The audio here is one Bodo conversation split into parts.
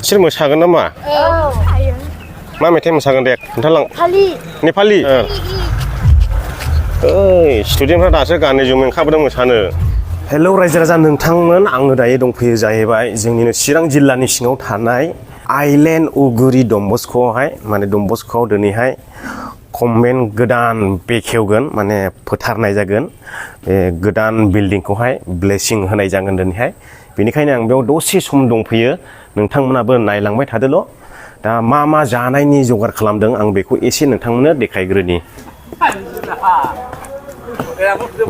नोंसोर मोसागोन नामा मा मेथाइ मोसागोन दे खोन्थालां नेपालि ओइ स्टुडेन्टफ्रा दासो गानै जोमै ओंखारबोदों मोसानो हेलौ रायजो राजा नोंथांमोन आङो दायो दंफैयो जाहैबाय जोंनिनो चिरां जिल्लानि सिङाव थानाय आइलेण्ड उगुरि डनबस्क'आवहाय माने डनबस्क'आव दिनैहाय कन्वेन्ट गोदान बेखेवगोन माने फोथारनाय जागोन बे गोदान बिल्डिंखौहाय ब्लेसिं होनाय जागोन दिनैहाय बेनिखायनो आं बेयाव दसे सम दंफैयो नोंथांमोनाबो नायलांबाय थादोल' दा मा मा जानायनि जगार खालामदों आं बेखौ एसे नोंथांमोननो देखायग्रोनि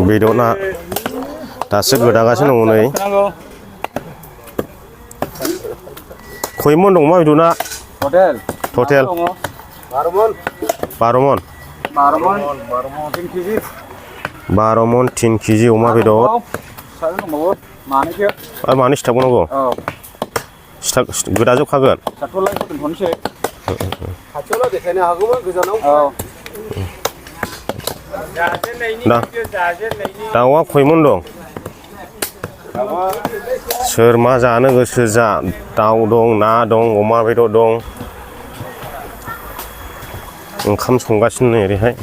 बेदरना दासो गोदागासिनो दङ नै खयमन दं मा बेदरना टटेल 12 मन 3 केजि अमा बेदर आरो मानै सिथाबनांगौ गोदाजोबखागोन दाउआ खयमन दं सोर मा जानो गोसो जा दाउ दं ना दं अमा बेदर दं ओंखाम संगासिनो नै ओरैहाय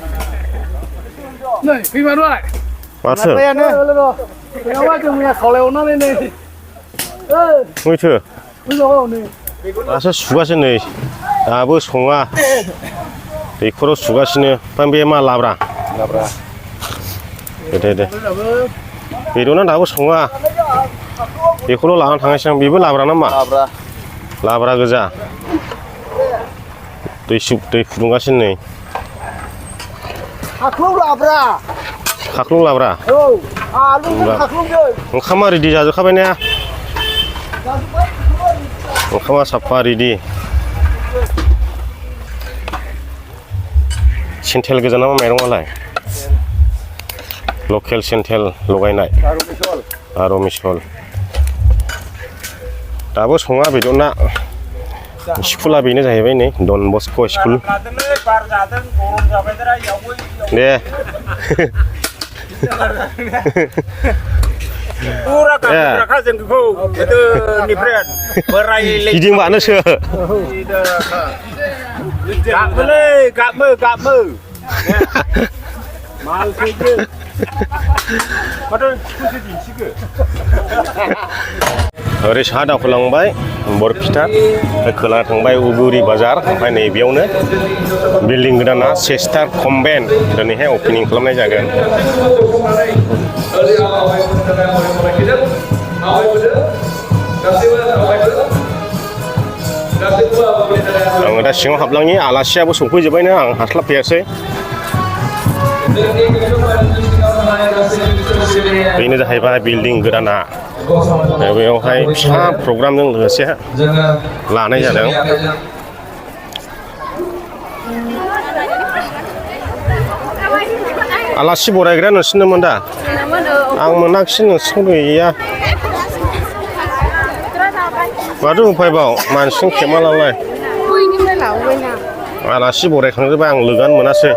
माथो मैथो दासो सुगासिनो नै दाबो सङा दैखराव सुगासिनो ओमफ्राय बे मा लाब्रा दे बेदरना दाबो सङा बेखौल' लानानै थांगासिनो आं बेबो लाब्रा नामा लाब्रा गोजा दै फुदुंगासिनो नै खाख्लुं लाब्रा ओंखामा रेडि जाजोबखाबाय ना ओंखामा साफा रेडि सेन्टेल गोजा नामा माइरङालाय लकेल सेन्टेल लगायनाय आरो मिसल दाबो सङा बेदरना स्कुला बेनो जाहैबाय नै डन बस्क' स्कुल दे गिदिंबानोसो गाबो ओरै साहा दावखोलांबाय बरपेटा खोला थांबाय उगुरि बाजार ओमफ्राय नैबेयावनो बिल्डिं गोदाना सिस्टार कन्वेन्ट दिनैहाय अपेनिं खालामनाय जागोन आङो दा सिङाव हाबलाङि आलासियाबो सफैजोब्बायनो आं हास्लाबफैयासै बेनो जाहैबाय बिल्डिं गोदाना बेयावहाय फिसा प्रग्रामजों लोगोसे लानाय जादों आलासि बरायग्रा नोंसिनोमोन दा आं मोनाखिसै नोंसिनाव गैया माथो उफायबाव मानसिजों खेमालालाय आलासि बरायखांजोब्बाय आं लोगोआनो मोनासै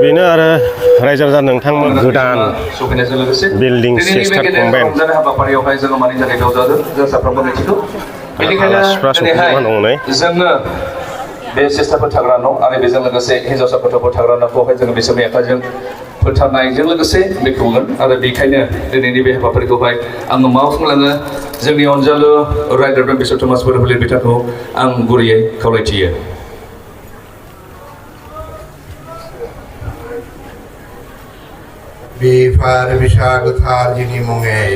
बेनो आरो रायजो राजा नोंथांमोन गोदान बिल्डिं सिस्टार कन्वेन्ट आलासिफ्रा सफैजोबना दङ नै बे सिस्टारफोर थाग्रा न' आरो बेजों लोगोसे हिन्जावसा गथ'फोर थाग्रा न'खौहाय जोङो बिसोरनि आखाइजों फोथारनायजों लोगोसे बेखेवगोन आरो बेखायनो दिनैनि बे हाबाफारिखौहाय आङो मावफुंलाङो जोंनि अनजालु रायदार बिश्व थमास बर' बिथांखौ आं गुरैयै खावलायथियो बिफार बिसा गोथार जिनि मुङै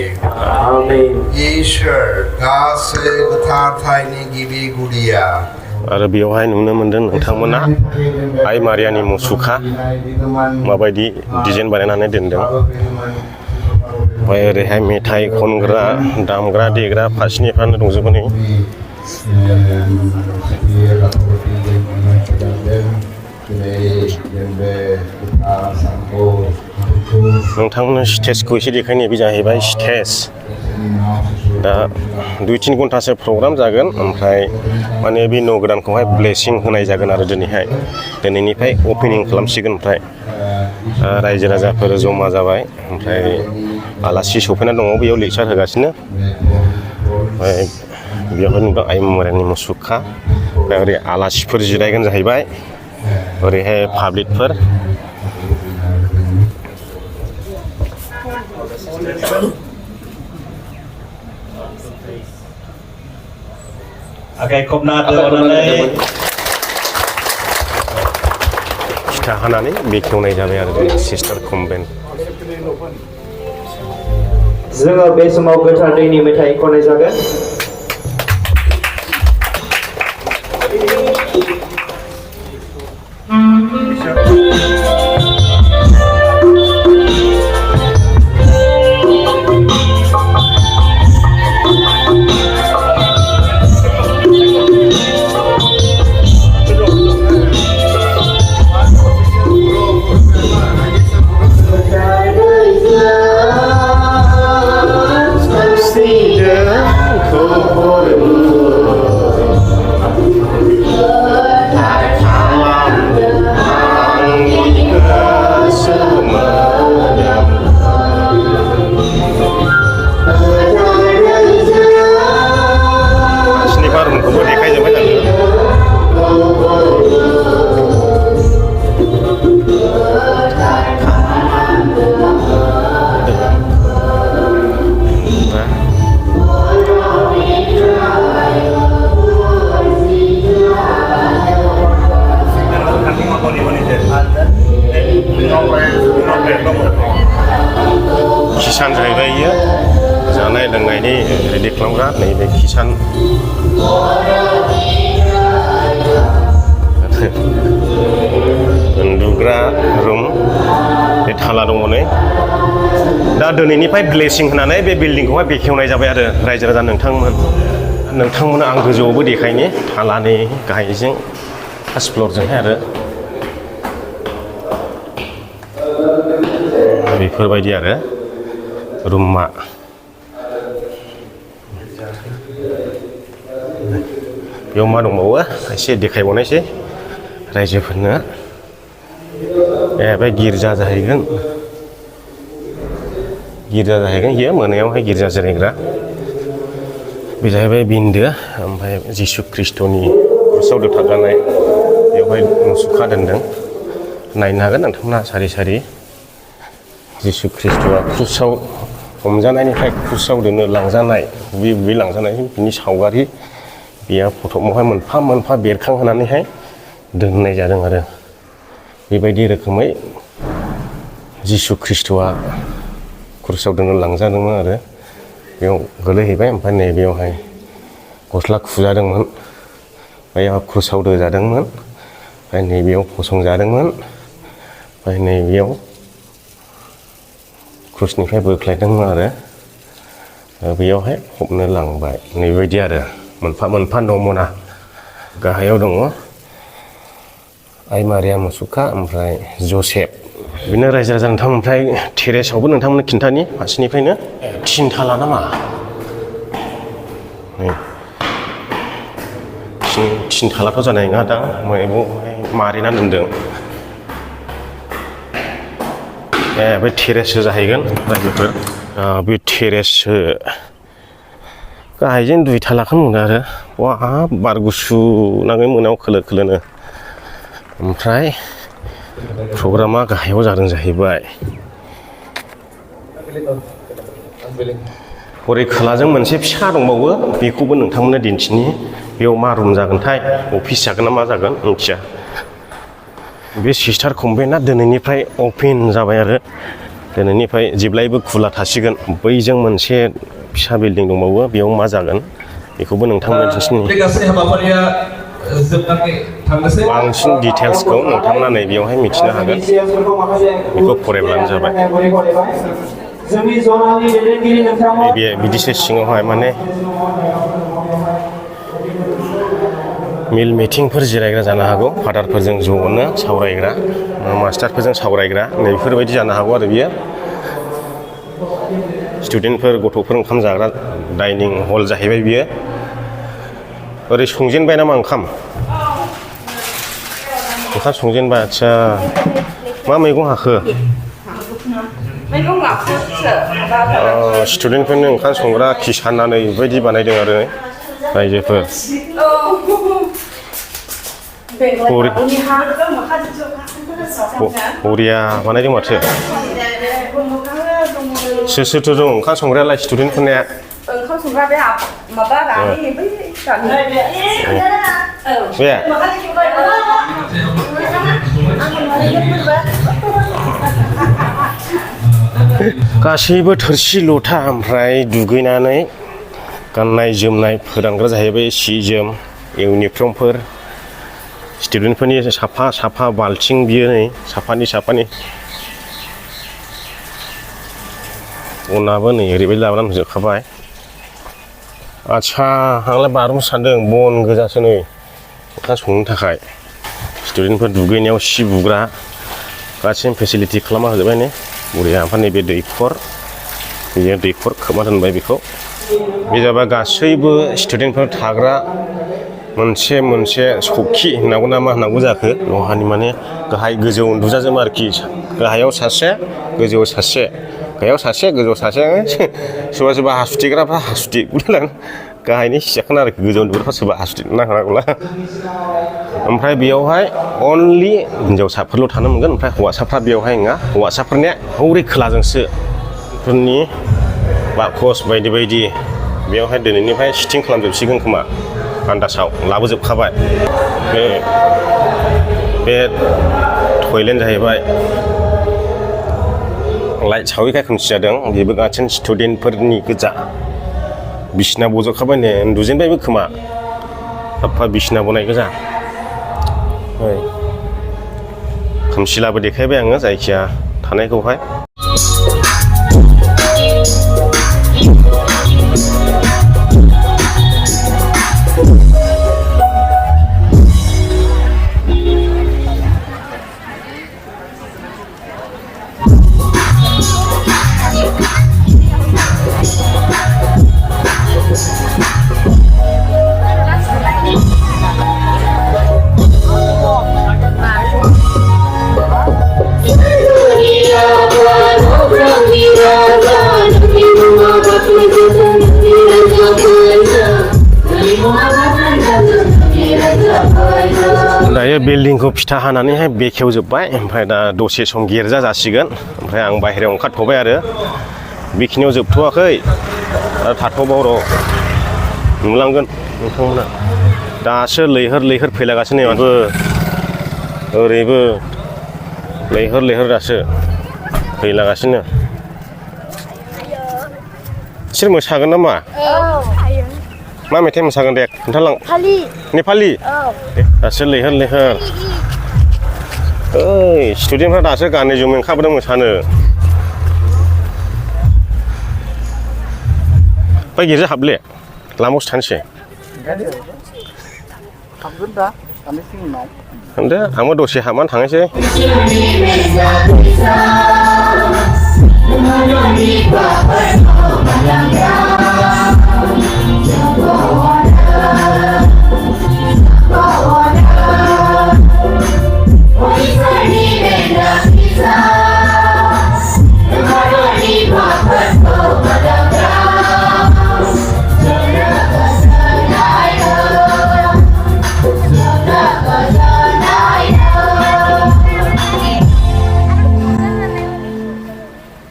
इसोर गासै गोथार थाइनि गिबि गुदिया आरो बेयावहाय नुनो मोन्दों नोंथांमोना आइ मारियानि मुसुखा माबायदि डिजाइन बानायनानै दोनदों ओमफ्राय ओरैहाय मेथाइ खनग्रा दामग्रा देग्रा फारसेनिफ्रायनो दंजोबो नै नोंथांमोननो स्टेजखौ एसे देखायनाय बे जाहैबाय स्टेज दा 2-3 घन्टासो प्रग्राम जागोन ओमफ्राय माने बे न' गोदानखौहाय ब्लेसिं होनाय जागोन आरो दिनैनिफ्राय अपेनिं खालामसिगोन ओमफ्राय रायजो राजाफोर जमा जाबाय ओमफ्राय आलासि सफैना दङ बेयाव लेक्सार होगासिनो ओमफ्राय बेवहाय नुदों आइ महरानि मुसुखा ओमफ्राय ओरै आलासिफोर जिरायगोन जाहैबाय ओरैहाय पाब्लिकफोर Oke, kopna doonanay. फिथा हानानै बेखेवनाय जाबाय आरो सिस्टार कन्वेन्ट जोङो बे समाव गोथार दैनि मेथाइ खननाय जागोन किसान जाहैबाय इयो जानाय लोंनायनि रेडि खालामग्रा नैबे किसान उन्दुग्रा रुम बे थाला दङ नै दा दिनैनिफ्राय ब्लेसिं होनानै बे बिल्डिंखौहाय बेखेवनाय जाबाय आरो रायजो राजा नोंथांमोन आं गोजौआवबो देखायनि थालानि गाहायजों फार्स्ट फ्लरजोंहाय आरो बेफोरबायदि आरो रुमा बेयाव मा दंबावो एसे देखायबावनायसै रायजोफोरनो बे गिर्जा जाहैगोन बियो मोनायावहाय गिर्जा जिरायग्रा बे जाहैबाय बिन्दो ओमफ्राय जिसु ख्रिस्ट'नि क्रुसाव दोथाबजानाय बेवहाय मुसुखा दोनदों नायनो हागोन नोंथांमोना सारि सारि जिसु ख्रिस्ट'आ क्रुसाव हमजानायनिफ्राय क्रुसाव दोनो लांजानाय बे लांजानाय बिनि सावगारि बेयो फट'आवहाय मोनफा मोनफा बेरखांहोनानैहाय दोननाय जादों आरो बेबायदि रोखोमै जिसु ख्रिस्ट'आ क्रुसाव दोनो लांजादोंमोन आरो बेयाव गोलैहैबाय ओमफ्राय नैबेयावहाय गस्ला खुजादोंमोन बेयाव क्रुसाव दोजादोंमोन ओमफ्राय नैबेयाव फसंजादोंमोन ओमफ्राय नैबेयाव क्रुसनिफ्राय बोख्लायदोंमोन आरो बेयावहाय फबनो लांबाय नैबायदि आरो मोनफा मोनफा नमना गाहायाव दङ आइ मारिया मुसुखा ओमफ्राय जसेफ बिनो रायजो राजा नोंथां ओमफ्राय टेरेसावबो नोंथांमोननो खिन्थानि फारसेनिफ्रायनो थिनथाला नामा थिनथालाथ' जानाय नङा दां बेवहाय मारिना दोनदों बे टेरेससो जाहैगोन रायजोफोर बे टेरेससो गाहायजों 2 थालाखौनो नुदों आरो बाब बार गुसु नाङै मोनायाव खोलो खोलोनो ओमफ्राय प्रग्रामा गाहायाव जादों जाहैबाय हरै खोलाजों मोनसे फिसा दंबावो बेखौबो नोंथांमोननो दिन्थिनि बेयाव मा रुम जागोनथाय अफिस जागोन ना मा जागोन मिथिया बे सिस्टार कन्वेन्टआ दिनैनिफ्राय अपेन जाबाय आरो दिनैनिफ्राय जेब्लायबो खुला थासिगोन बैजों मोनसे फिसा बिल्डिं दंबावो बेयाव मा जागोन बेखौबो नोंथांमोननो दिन्थिनि बांसिन डिटेल्सखौ नोंथांमोना नैबेयावहाय मिथिनो हागोन बेखौ फरायब्लानो जाबाय बे बिदिसो सिङावहाय माने मिल मिटिंफोर जिरायग्रा जानो हागौ फादारफोरजों ज'नो सावरायग्रा मास्टारफोरजों सावरायग्रा नैफोरबायदि जानो हागौ आरो बियो स्टुडेन्टफोर गथ'फोर ओंखाम जाग्रा डाइनिं हल जाहैबाय बियो ओरै संजेनबाय नामा ओंखाम संजेनबाय आदसा मा मैगं हाखो स्टुडेन्टफोरनो ओंखाम संग्रा किसाननानै बेबायदि बानायदों आरो रायजोफोर बरिया बानायदों माथो सोर सोरथ' दं ओंखाम संग्रायालाय स्टुडेन्टफोरनिया ओंखाम संग्रा बे माबा रानि बै बे गासैबो थोरसि लथा ओमफ्राय दुगैनानै गाननाय जोमनाय फोरानग्रा जाहैबाय सि जोम इउनिफर्मफोर स्टुडेन्टफोरनि साफा साफा बाल्थिं बियो नै साफानि बनाबो नै ओरैबायदि लाबोनानै जोबखाबाय आच्छा आंलाय बारनो सानदों बन गोजासो नै ओंखाम संनो थाखाय स्टुडेन्टफोर दुगैनायाव सि बुग्रा गासिबो फेसिलिटि खालामना होजोबबाय ने बरिया ओमफ्राय नैबे दैखर बेयो दैखर खोबना दोनबाय बेखौ बे जाबाय गासैबो स्टुडेन्टफोर थाग्रा मोनसे सौखि होननांगौ ना मा होननांगौ जाखो लहानि माने गाहाय गोजौ उन्दुजाजोबो आरोखि गाहायाव सासे गोजौआव सासे गाहायाव सासे गोजौआव सासे सोरबा सोरबा हासुथेग्राफ्रा हासुथि गाहायनि सिजाखोन आरोखि गोजौ उन्दुग्राफ्रा सोरबा हासुथि नांगौला ओमफ्राय बेयावहाय अनलि हिन्जावसाफोरल' थानो मोनगोन ओमफ्राय हौवासाफ्रा बेयावहाय नङा हौवासाफोरनिया हौरै खोलाजोंसो फोरनि बाकस बायदि बायदि बेयावहाय दिनैनिफ्राय सिटिं खालामजोबसिगोन खोमा आन्दासाव लाबोजोबखाबाय बे टयलेट जाहैबाय लाइट सावैखाय खोमसि जादों बेबो गासिन स्टुडेन्टफोरनि गोजा बिसिना बज'खाबाय ने उन्दुजेनबायबो खोमा साफा बिसिना बनाय गोजा खोमसिलाबो देखायबाय आङो जायखिया थानायखौहाय दायो बिल्डिंखौ फिथा हानानैहाय बेखेवजोब्बाय ओमफ्राय दा दसे सम गिर्जा जासिगोन ओमफ्राय आं बाहेरायाव ओंखारथ'बाय आरो बेखिनियाव जोबथ'वाखै आरो थाथ'बाव र' नुलांगोन नोंथांमोना दासो लैहोर फैलागासिनो माथो ओरैबो लैहोर दासो फैलागासिनो बिसोर मोसागोन नामा मा मेथाइ मोसागोन दे खोन्थालां नेपालि दासो लैहोर ओइ स्टुडेन्टफ्रा दासो गानै जोमै ओंखारबोदों मोसानो बै गिर्जा हाबले लामायावसो थानोसै हाबगोन दा साननैसो उनाव होनदो आंबो दसे हाबनानै थांनोसै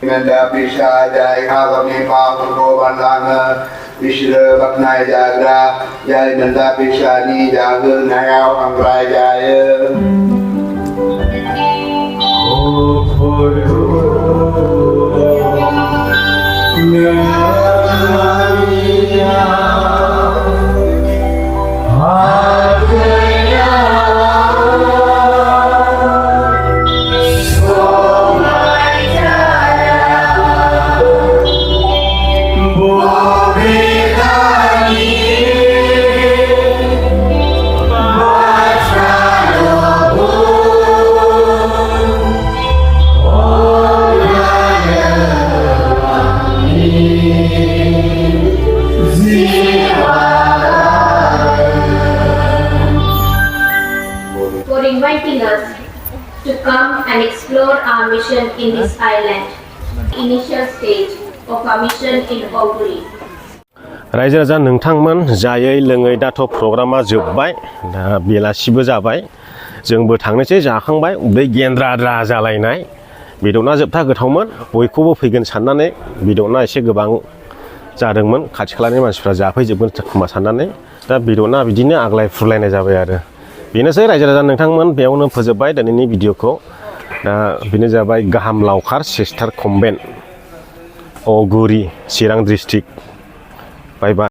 Nanda Pisha Jai Hagami Papuko Bandana Vishra Baknai Jagra Jai Nanda Pisha Ni Jaga Nayao Angrai Jaya to come and explore our mission in this island, initial stage of our mission in Ouguri. रायजो राजा नोंथांमोन जायै लोङै दाथ' प्रग्रामा जोब्बाय दा बेलासिबो जाबाय जोंबो थांनोसै जाखांबाय उदै गेन्द्राद्रा जालायनाय बेदरना जोबथा गोथावमोन बयखौबो फैगोन साननानै बेदरना एसे गोबां जादोंमोन खाथि खालानि मानसिफ्रा जाफैजोबगोन खोमा साननानै दा बेदरना बिदिनो आग्लाय फुरलायनाय जाबाय आरो बेनोसै रायजो राजा नोंथांमोन बेयावनो फोजोबबाय दिनैनि भिडिअखौ दा बेनो जाबाय गाहाम लावखार सिस्टार कन्वेन्ट औगुरि चिरां डिस्ट्रिक्ट बाय बाय